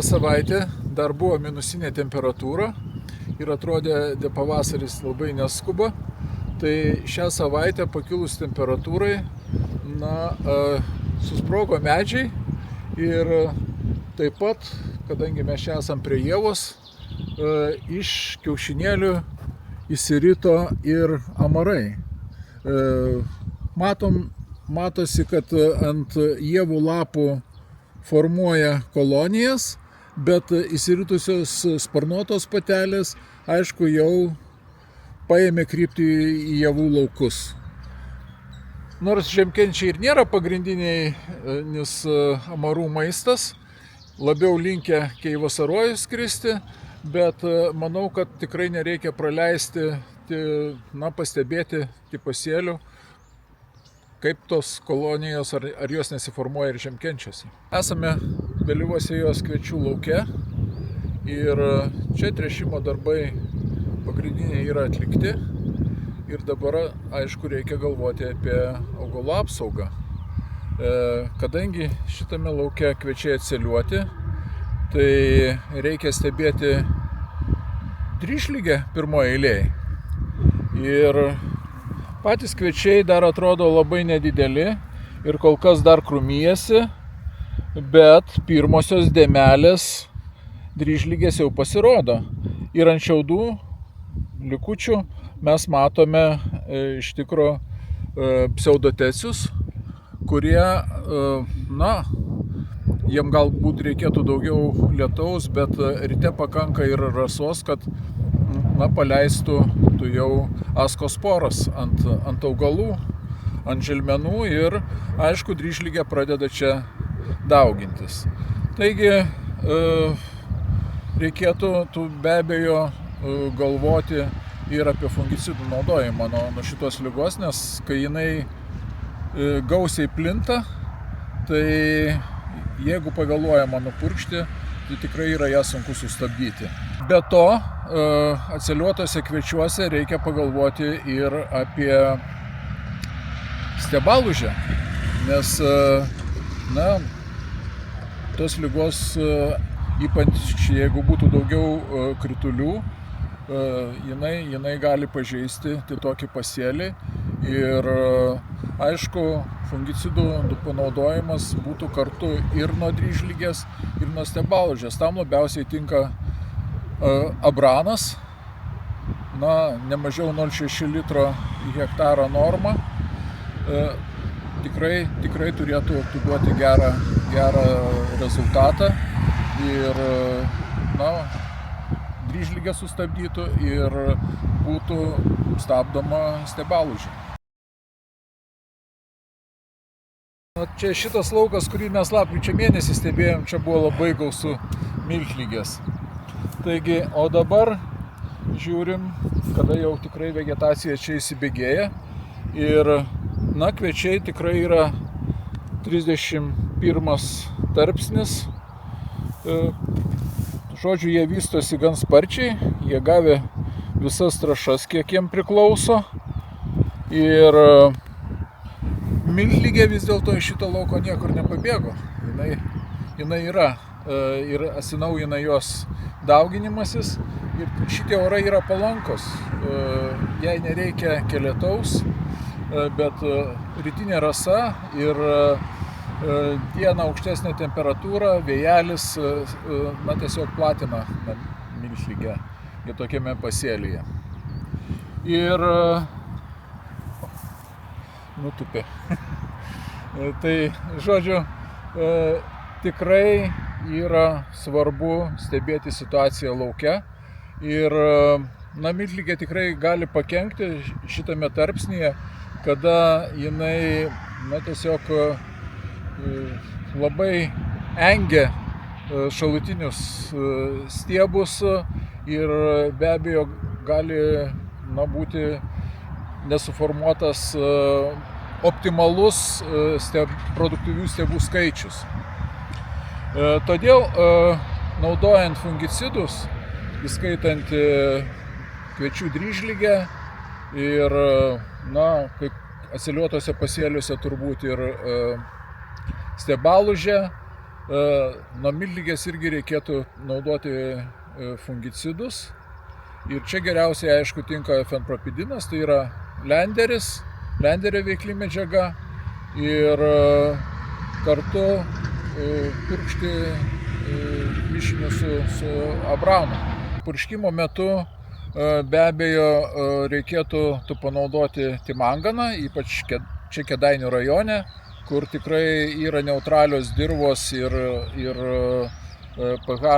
Praeitą savaitę dar buvo minusinė temperatūra ir atrodė, pavasaris labai neskuba. Tai šią savaitę pakilus temperatūrai, susprogo medžiai ir taip pat, kadangi mes čia esam prie ievos, iš kiaušinėlių išsirito ir amarai. Matosi, kad ant ievų lapų formuoja kolonijas, bet išsiritusios sparnuotos patelės, aišku, jau paėmė kryptį į javų laukus. Nors žiemkenčiai ir nėra pagrindinis amarų maistas, labiau linkę kai vasarojus skristi, bet manau, kad tikrai nereikia praleisti, pastebėti pasėlių, kaip tos kolonijos, ar jos nesiformuoja ir žiemkenčiuose. Esame vėlyvosios kviečių lauke ir čia tręšimo darbai pagrindiniai yra atlikti ir dabar, aišku, reikia galvoti apie augalų apsaugą. Kadangi šitame lauke kviečiai atsėliuoti, tai reikia stebėti dryžligę pirmoje eilėje. Ir patys kviečiai dar atrodo labai nedideli ir kol kas dar krūmijasi, bet pirmosios dėmelės dryžligės jau pasirodo. Ir ant šiaudų likučių mes matome iš tikro pseudotecius, kurie, jiem galbūt reikėtų daugiau lietaus, bet ryte pakanka ir rasos, kad paleistų jau askosporas ant augalų, ant želmenų ir, aišku, dryžligė pradeda čia daugintis. Taigi reikėtų be abejo galvoti ir apie fungicidų naudojimą nuo šitos ligos, nes kai jinai gausiai plinta, tai jeigu pavėluojama nupurkšti, tai tikrai yra ją sunku sustabdyti. Be to, atsėliuotose kviečiuose reikia pagalvoti ir apie stiebalūžę, nes tos ligos, ypač jeigu būtų daugiau kritulių, jinai gali pažeisti tokį pasėlį ir, aišku, fungicidų panaudojimas būtų kartu ir nuo dryžligės, ir nuo stiebalūžės. Tam labiausiai tinka abranas, ne mažiau 0,6 litro į hektarą norma. Tikrai turėtų duoti gerą rezultatą ir dryžligę sustabdytų ir būtų stabdoma stiebalūžė. Čia šitas laukas, kurį mes lapkričio mėnesį stebėjom, čia buvo labai gausu miltligės. Taigi, o dabar žiūrim, kada jau tikrai vegetacija čia įsibėgėja ir, kviečiai tikrai yra 31 tarpsnis. Žodžiu, jie vystosi gan sparčiai, jie gavę visas trąšas, kiek jiem priklauso. Ir miltligė vis dėlto iš šito lauko niekur nepabėgo. Jinai yra ir atsinaujina jos dauginimasis ir šitie orai yra palankos. Jai nereikia lietaus, bet rytinė rasa ir dieną aukštesnė temperatūra, vėjelis tiesiog platina miltligę tokiame pasėlyje. Ir nutupė. Tai, žodžiu, tikrai yra svarbu stebėti situaciją lauke ir miltligė tikrai gali pakenkti šitame tarpsnyje, kada jinai tiesiog labai engia šalutinius stiebus ir be abejo gali būti nesuformuotas optimalus produktyvių stiebų skaičius. Todėl naudojant fungicidus, įskaitant kviečių dryžligę ir, kaip atsėliuotose pasėliuose turbūt ir stiebalūžę, Nuo miltligės irgi reikėtų naudoti fungicidus. Ir čia geriausiai, aišku, tinka fenpropidinas, tai yra lenderio veikli medžiaga ir kartu purkšti mišiniu su abraunu. Purškimo metu be abejo reikėtų panaudoti timanganą, ypač čia Kėdainių rajone, kur tikrai yra neutralios dirvos ir pH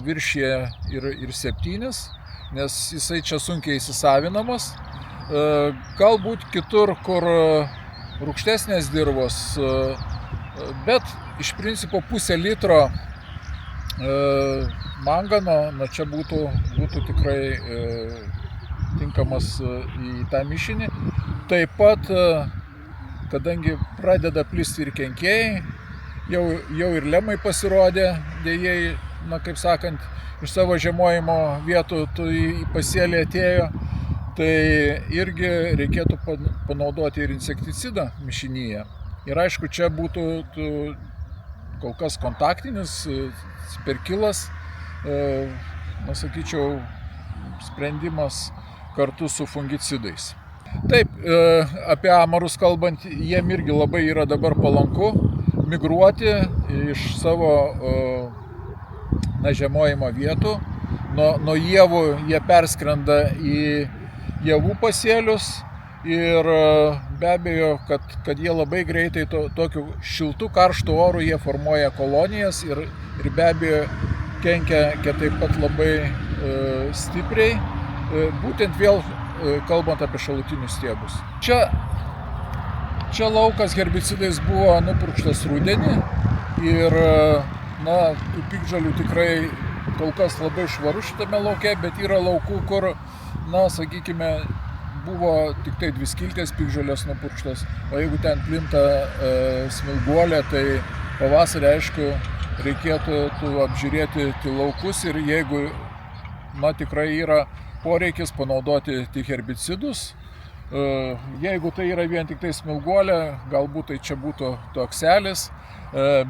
viršyje ir 7, nes jisai čia sunkiai įsisavinamas. Galbūt kitur, kur rūgštesnės dirvos, bet iš principo pusę litro mangano, čia būtų tikrai tinkamas į tą mišinį. Taip pat, kadangi pradeda plisti ir kenkėjai, jau ir lemai pasirodė, dėjai, kaip sakant, iš savo žiemojimo vietų į pasėlį atėjo, tai irgi reikėtų panaudoti ir insekticidą mišinyje. Ir aišku, čia būtų kol kas kontaktinis sperkilas, sakyčiau, sprendimas kartu su fungicidais. Taip, apie amarus kalbant, jiem irgi labai yra dabar palanku migruoti iš savo žiemojimo vietų. Nuo ievų jie perskrenda į javų pasėlius ir be abejo, kad jie labai greitai tokiu šiltu, karštu oru jie formuoja kolonijas ir be abejo kenkia taip pat labai stipriai, būtent vėl kalbant apie šalutinius stiebus. Čia laukas herbicidais buvo nupurkštas rudenį ir tų piktžolių tikrai kol kas labai švaru šitame lauke, bet yra laukų, kur, sakykime, buvo tik tai 2 skiltės piktžolės nupurkštos, o jeigu ten plinta smilguolė, tai pavasarį, aišku, reikėtų apžiūrėti laukus ir jeigu tikrai yra poreikis panaudoti tik herbicidus. Jeigu tai yra vien tik tai smilguolė, galbūt tai čia būtų tokselis,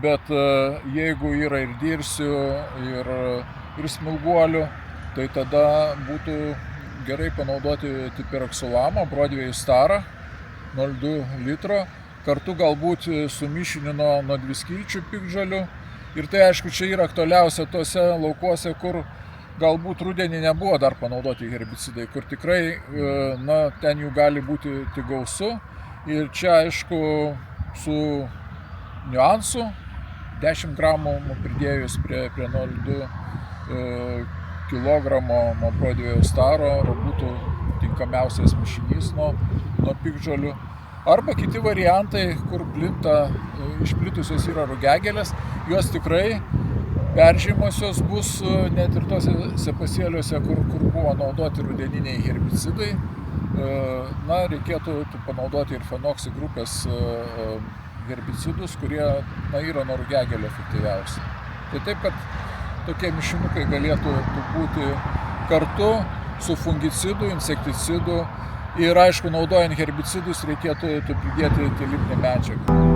bet jeigu yra ir dirsių, ir smilguolių, tai tada būtų gerai panaudoti tipiroksulamą, Broadway Starą, 0,2 litro, kartu galbūt su mišiniu nuo 2 skilčių piktžolių. Ir tai, aišku, čia yra aktualiausia tose laukuose, kur galbūt rudenį nebuvo dar panaudoti herbicidai, kur tikrai ten jų gali būti tik gausu. Ir čia, aišku, su niuansu, 10 gramų pridėjus prie 0,2 kilogramo Broadway Staro būtų tinkamiausias mišinys nuo piktžolių. Arba kiti variantai, kur išplitusios yra rugiagėlės, jos tikrai peržymosios bus net ir tose pasėliuose, kur buvo naudoti rudeniniai herbicidai. Reikėtų panaudoti ir fenoksi grupės herbicidus, kurie yra nuo rugiagėlių efektyviausi. Tai taip, kad tokie mišinukai galėtų būti kartu su fungicidu, insekticidu ir, aišku, naudojant herbicidus reikėtų pridėti lipnią medžiagą.